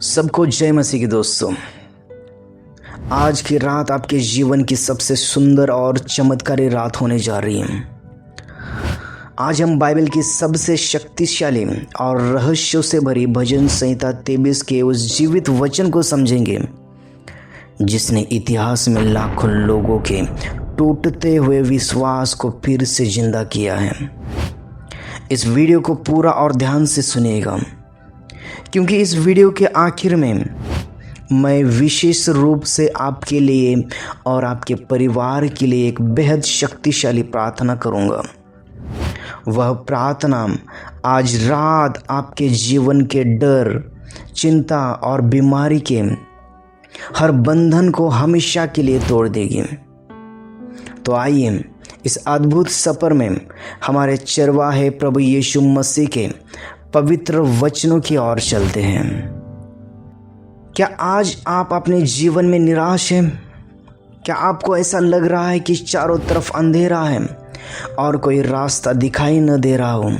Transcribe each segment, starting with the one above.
सबको जय मसीह की दोस्तों। आज की रात आपके जीवन की सबसे सुंदर और चमत्कारी रात होने जा रही है। आज हम बाइबल की सबसे शक्तिशाली और रहस्यों से भरी भजन संहिता 23 के उस जीवित वचन को समझेंगे जिसने इतिहास में लाखों लोगों के टूटते हुए विश्वास को फिर से जिंदा किया है। इस वीडियो को पूरा और ध्यान से सुनिएगा, क्योंकि इस वीडियो के आखिर में मैं विशेष रूप से आपके लिए और आपके परिवार के लिए एक बेहद शक्तिशाली प्रार्थना करूंगा। वह प्रार्थना आज रात आपके जीवन के डर, चिंता और बीमारी के हर बंधन को हमेशा के लिए तोड़ देगी। तो आइए इस अद्भुत सफर में हमारे चरवाहे प्रभु यीशु मसीह के पवित्र वचनों की ओर चलते हैं। क्या आज आप अपने जीवन में निराश हैं? क्या आपको ऐसा लग रहा है कि चारों तरफ अंधेरा है और कोई रास्ता दिखाई न दे रहा हो?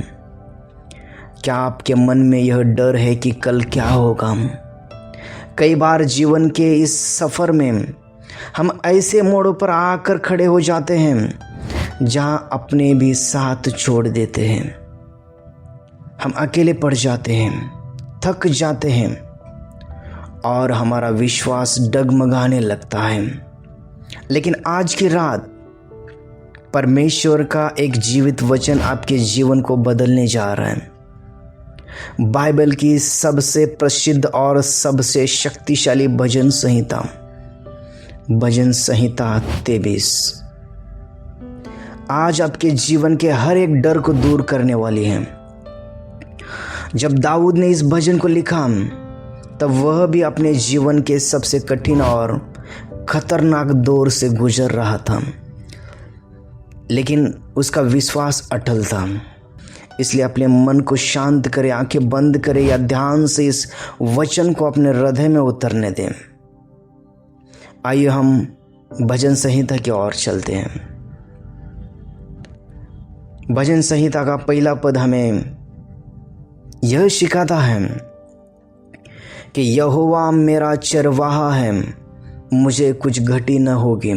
क्या आपके मन में यह डर है कि कल क्या होगा? कई बार जीवन के इस सफ़र में हम ऐसे मोड़ों पर आकर खड़े हो जाते हैं जहां अपने भी साथ छोड़ देते हैं। हम अकेले पड़ जाते हैं, थक जाते हैं और हमारा विश्वास डगमगाने लगता है। लेकिन आज की रात परमेश्वर का एक जीवित वचन आपके जीवन को बदलने जा रहा है। बाइबल की सबसे प्रसिद्ध और सबसे शक्तिशाली भजन संहिता 23 आज आपके जीवन के हर एक डर को दूर करने वाली है। जब दाऊद ने इस भजन को लिखा तब वह भी अपने जीवन के सबसे कठिन और खतरनाक दौर से गुजर रहा था, लेकिन उसका विश्वास अटल था। इसलिए अपने मन को शांत करें, आंखें बंद करें या ध्यान से इस वचन को अपने हृदय में उतरने दें। आइए हम भजन संहिता की ओर चलते हैं। भजन संहिता का पहला पद हमें यह सिखाता है कि यहोवा मेरा चरवाहा है, मुझे कुछ घटी न होगी।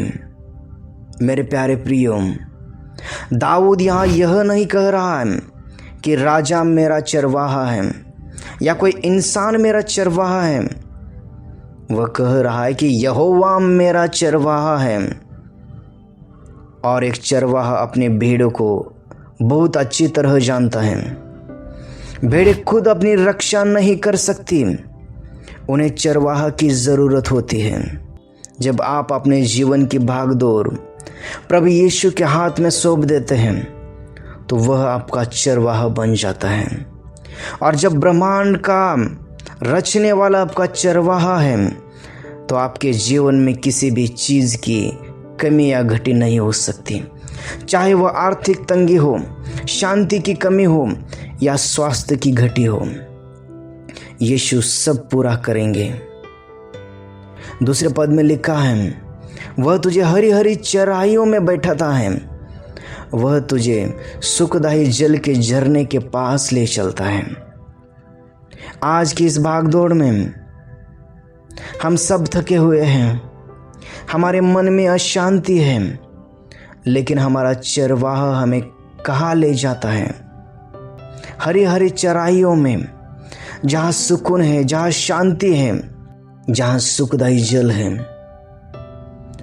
मेरे प्यारे प्रियो, दाऊद यहाँ यह नहीं कह रहा है कि राजा मेरा चरवाहा है या कोई इंसान मेरा चरवाहा है। वह कह रहा है कि यहोवा मेरा चरवाहा है। और एक चरवाहा अपने भेड़ों को बहुत अच्छी तरह जानता है। भेड़ें खुद अपनी रक्षा नहीं कर सकती, उन्हें चरवाहा की ज़रूरत होती है। जब आप अपने जीवन की भागदौड़ प्रभु यीशु के हाथ में सौंप देते हैं तो वह आपका चरवाहा बन जाता है। और जब ब्रह्मांड का रचने वाला आपका चरवाहा है तो आपके जीवन में किसी भी चीज़ की कमी या घटी नहीं हो सकती। चाहे वह आर्थिक तंगी हो, शांति की कमी हो या स्वास्थ्य की घटी हो, यीशु सब पूरा करेंगे। दूसरे पद में लिखा है, वह तुझे हरी हरी चराइयों में बैठाता है, वह तुझे सुखदायी जल के झरने के पास ले चलता है। आज की इस भागदौड़ में हम सब थके हुए हैं, हमारे मन में अशांति है, लेकिन हमारा चरवाहा हमें कहाँ ले जाता है? हरी हरी चराइयों में, जहाँ सुकून है, जहाँ शांति है, जहाँ सुखदायी जल है।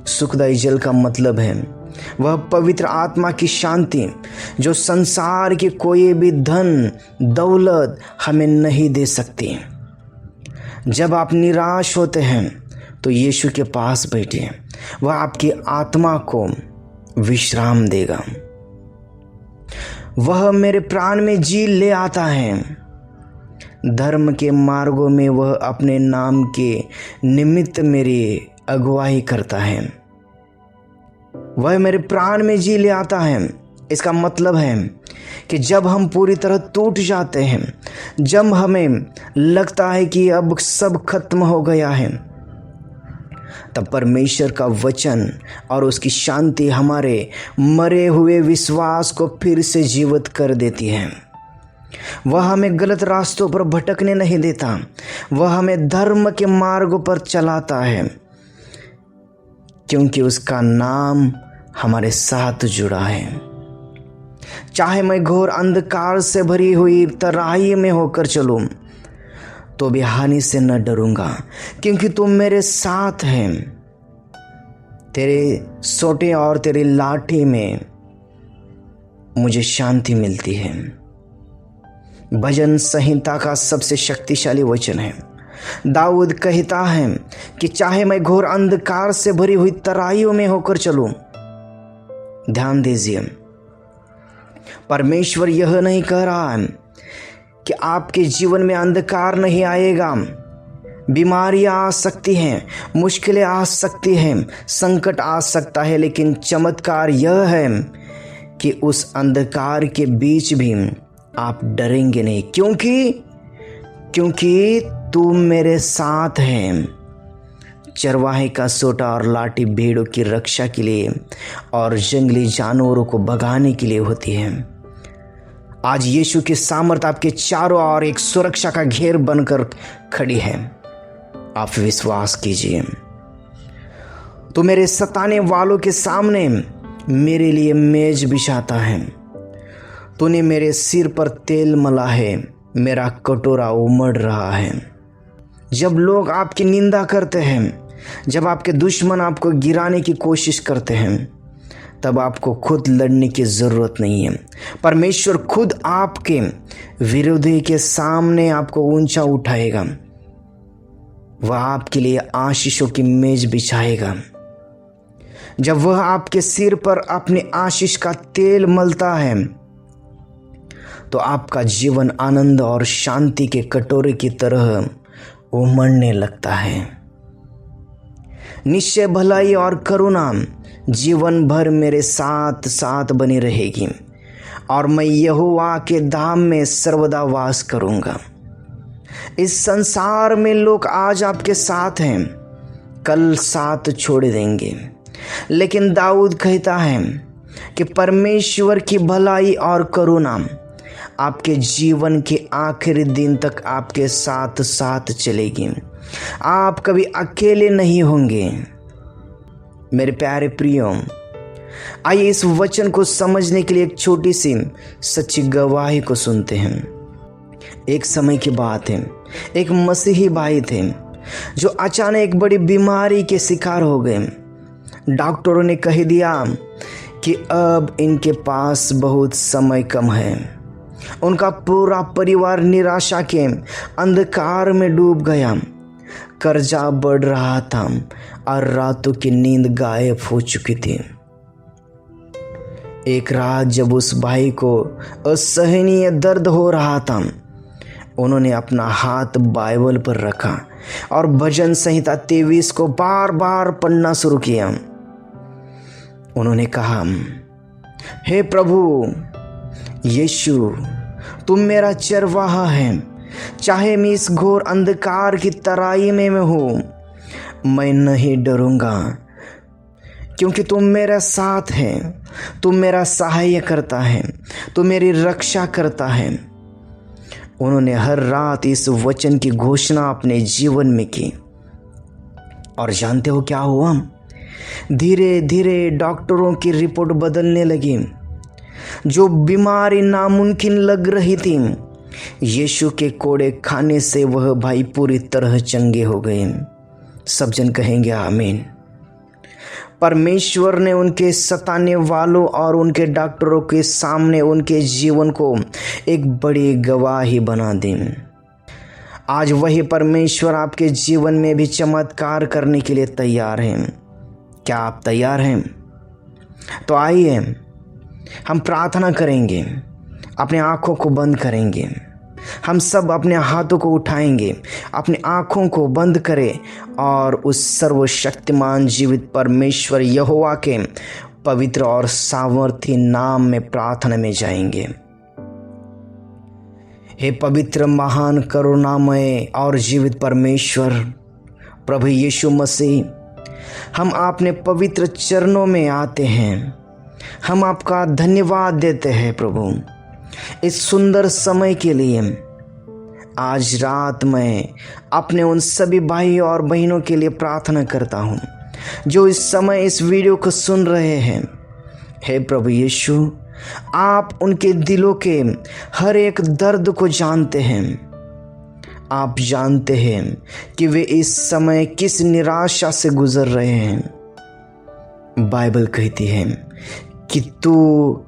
सुखदायी जल का मतलब है वह पवित्र आत्मा की शांति जो संसार की कोई भी धन दौलत हमें नहीं दे सकती। जब आप निराश होते हैं तो यीशु के पास बैठिए, वह आपकी आत्मा को विश्राम देगा। वह मेरे प्राण में जी ले आता है, धर्म के मार्गों में वह अपने नाम के निमित्त मेरी अगुवाई करता है। वह मेरे प्राण में जी ले आता है। इसका मतलब है कि जब हम पूरी तरह टूट जाते हैं, जब हमें लगता है कि अब सब खत्म हो गया है, तब परमेश्वर का वचन और उसकी शांति हमारे मरे हुए विश्वास को फिर से जीवित कर देती है। वह हमें गलत रास्तों पर भटकने नहीं देता। वह हमें धर्म के मार्गों पर चलाता है, क्योंकि उसका नाम हमारे साथ जुड़ा है। चाहे मैं घोर अंधकार से भरी हुई तराई में होकर चलूं, तो भी हानि से न डरूंगा, क्योंकि तुम मेरे साथ हैं। तेरे सोटे और तेरी लाठी में मुझे शांति मिलती है। भजन संहिता का सबसे शक्तिशाली वचन है। दाऊद कहता है कि चाहे मैं घोर अंधकार से भरी हुई तराइयों में होकर चलूं। ध्यान दीजिए, परमेश्वर यह नहीं कह रहा है कि आपके जीवन में अंधकार नहीं आएगा। बीमारियां आ सकती हैं, मुश्किलें आ सकती हैं, संकट आ सकता है, लेकिन चमत्कार यह है कि उस अंधकार के बीच भी आप डरेंगे नहीं, क्योंकि तुम मेरे साथ हैं। चरवाहे का सोटा और लाठी भेड़ों की रक्षा के लिए और जंगली जानवरों को भगाने के लिए होती है। आज यीशु की सामर्थ आपके चारों ओर एक सुरक्षा का घेर बनकर खड़ी है। आप विश्वास कीजिए। तो मेरे सताने वालों के सामने मेरे लिए मेज बिछाता है। तूने मेरे सिर पर तेल मला है, मेरा कटोरा उमड़ रहा है। जब लोग आपकी निंदा करते हैं, जब आपके दुश्मन आपको गिराने की कोशिश करते हैं, तब आपको खुद लड़ने की जरूरत नहीं है। परमेश्वर खुद आपके विरोधी के सामने आपको ऊंचा उठाएगा। वह आपके लिए आशीषों की मेज बिछाएगा। जब वह आपके सिर पर अपने आशीष का तेल मलता है, तो आपका जीवन आनंद और शांति के कटोरे की तरह उमड़ने लगता है। निश्चय भलाई और करुणा जीवन भर मेरे साथ साथ बनी रहेगी, और मैं यहोवा के धाम में सर्वदा वास करूंगा। इस संसार में लोग आज आपके साथ हैं, कल साथ छोड़ देंगे, लेकिन दाऊद कहता है कि परमेश्वर की भलाई और करुणा आपके जीवन के आखिरी दिन तक आपके साथ साथ चलेगी। आप कभी अकेले नहीं होंगे। मेरे प्यारे प्रियो, आइए इस वचन को समझने के लिए एक छोटी सी सच्ची गवाही को सुनते हैं। एक समय की बात है, एक मसीही भाई थे जो अचानक एक बड़ी बीमारी के शिकार हो गए। डॉक्टरों ने कह दिया कि अब इनके पास बहुत समय कम है। उनका पूरा परिवार निराशा के अंधकार में डूब गया। कर्जा बढ़ रहा था और रातों की नींद गायब हो चुकी थी। एक रात जब उस भाई को असहनीय दर्द हो रहा था, उन्होंने अपना हाथ बाइबल पर रखा और भजन संहिता 23 को बार बार पढ़ना शुरू किया। उन्होंने कहा, हे प्रभु यीशु, तुम मेरा चरवाहा है। चाहे मैं इस घोर अंधकार की तराई में हूँ, मैं नहीं डरूंगा, क्योंकि तुम मेरे साथ है। तुम मेरा सहाय करता है, तुम मेरी रक्षा करता है। उन्होंने हर रात इस वचन की घोषणा अपने जीवन में की, और जानते हो क्या हुआ? धीरे धीरे डॉक्टरों की रिपोर्ट बदलने लगी। जो बीमारी नामुमकिन लग रही थी, यीशु के कोड़े खाने से वह भाई पूरी तरह चंगे हो गए। सब जन कहेंगे आमीन। परमेश्वर ने उनके सताने वालों और उनके डॉक्टरों के सामने उनके जीवन को एक बड़ी गवाही बना दी। आज वही परमेश्वर आपके जीवन में भी चमत्कार करने के लिए तैयार हैं। क्या आप तैयार हैं? तो आइए हम प्रार्थना करेंगे, अपने आँखों को बंद करेंगे। हम सब अपने हाथों को उठाएंगे, अपनी आँखों को बंद करें और उस सर्वशक्तिमान जीवित परमेश्वर यहोवा के पवित्र और सामर्थी नाम में प्रार्थना में जाएंगे। हे पवित्र, महान, करुणामय और जीवित परमेश्वर प्रभु यीशु मसीह, हम आपने पवित्र चरणों में आते हैं। हम आपका धन्यवाद देते हैं प्रभु। इस सुंदर समय के लिए आज रात मैं अपने उन सभी भाइयों और बहनों के लिए प्रार्थना करता हूँ जो इस समय इस वीडियो को सुन रहे हैं। हे प्रभु यीशु, आप उनके दिलों के हर एक दर्द को जानते हैं। आप जानते हैं कि वे इस समय किस निराशा से गुजर रहे हैं। बाइबल कहती है कि तू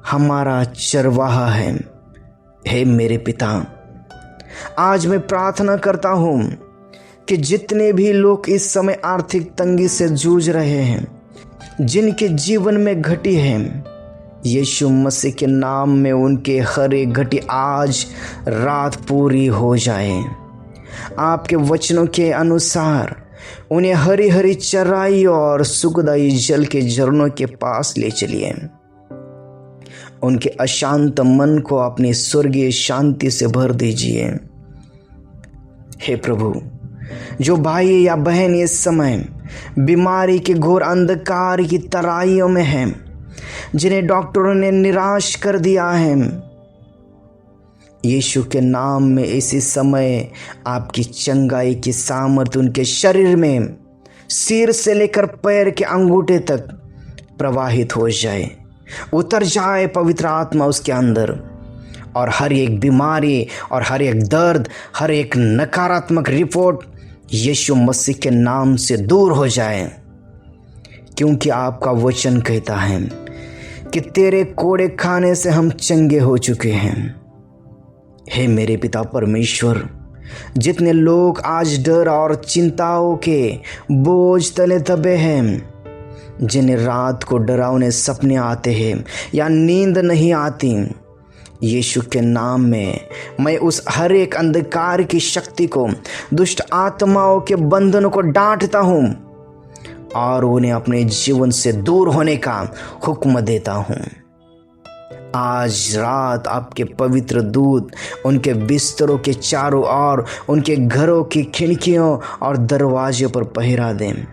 हमारा चरवाहा है। हे मेरे पिता, आज मैं प्रार्थना करता हूँ कि जितने भी लोग इस समय आर्थिक तंगी से जूझ रहे हैं, जिनके जीवन में घटी है, यीशु मसीह के नाम में उनके हर एक घटी आज रात पूरी हो जाए। आपके वचनों के अनुसार उन्हें हरी हरी चराई और सुखदायी जल के झरनों के पास ले चलिए। उनके अशांत मन को अपनी स्वर्गीय शांति से भर दीजिए। हे प्रभु, जो भाई या बहन इस समय बीमारी के घोर अंधकार की तराइयों में हैं, जिन्हें डॉक्टरों ने निराश कर दिया है, यीशु के नाम में इसी समय आपकी चंगाई की सामर्थ उनके शरीर में सिर से लेकर पैर के अंगूठे तक प्रवाहित हो जाए, उतर जाए पवित्र आत्मा उसके अंदर, और हर एक बीमारी और हर एक दर्द, हर एक नकारात्मक रिपोर्ट यीशु मसीह के नाम से दूर हो जाए। क्योंकि आपका वचन कहता है कि तेरे कोड़े खाने से हम चंगे हो चुके हैं। हे मेरे पिता परमेश्वर, जितने लोग आज डर और चिंताओं के बोझ तले दबे हैं, जिन्हें रात को डरावने सपने आते हैं या नींद नहीं आती, यीशु के नाम में मैं उस हर एक अंधकार की शक्ति को, दुष्ट आत्माओं के बंधनों को डांटता हूँ और उन्हें अपने जीवन से दूर होने का हुक्म देता हूँ। आज रात आपके पवित्र दूत उनके बिस्तरों के चारों ओर, उनके घरों की खिड़कियों और दरवाजे पर पहरा दें।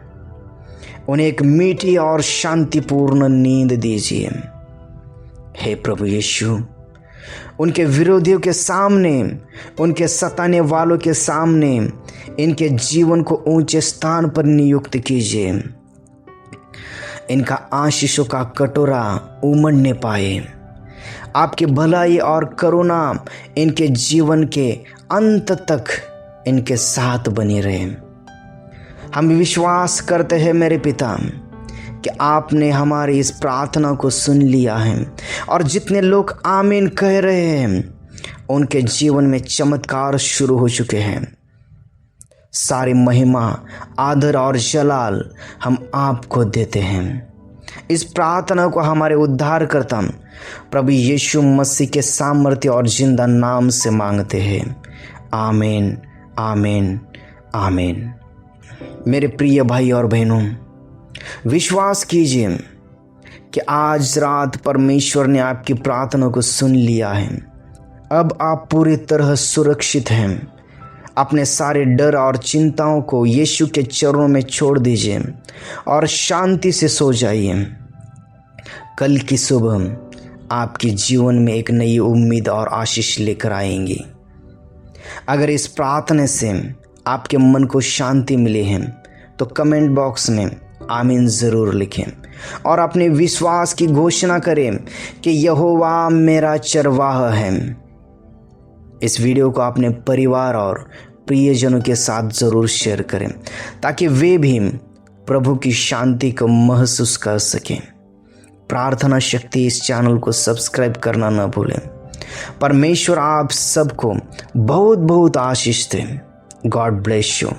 उन्हें एक मीठी और शांतिपूर्ण नींद दीजिए। हे प्रभु यीशु, उनके विरोधियों के सामने, उनके सताने वालों के सामने इनके जीवन को ऊंचे स्थान पर नियुक्त कीजिए। इनका आशीषों का कटोरा उमड़ने पाए। आपकी भलाई और करुणा इनके जीवन के अंत तक इनके साथ बनी रहे। हम विश्वास करते हैं मेरे पिता कि आपने हमारी इस प्रार्थना को सुन लिया है, और जितने लोग आमीन कह रहे हैं उनके जीवन में चमत्कार शुरू हो चुके हैं। सारी महिमा, आदर और जलाल हम आपको देते हैं। इस प्रार्थना को हमारे उद्धारकर्ता प्रभु यीशु मसीह के सामर्थ्य और जिंदा नाम से मांगते हैं। आमीन, आमीन, आमीन। मेरे प्रिय भाई और बहनों, विश्वास कीजिए कि आज रात परमेश्वर ने आपकी प्रार्थना को सुन लिया है। अब आप पूरी तरह सुरक्षित हैं। अपने सारे डर और चिंताओं को यीशु के चरणों में छोड़ दीजिए और शांति से सो जाइए। कल की सुबह आपके जीवन में एक नई उम्मीद और आशीष लेकर आएंगी। अगर इस प्रार्थना से आपके मन को शांति मिली है तो कमेंट बॉक्स में आमीन ज़रूर लिखें और अपने विश्वास की घोषणा करें कि यहोवा मेरा चरवाहा है। इस वीडियो को अपने परिवार और प्रियजनों के साथ ज़रूर शेयर करें ताकि वे भी प्रभु की शांति को महसूस कर सकें। प्रार्थना शक्ति इस चैनल को सब्सक्राइब करना न भूलें। परमेश्वर आप सबको बहुत बहुत आशीष दें। God bless you.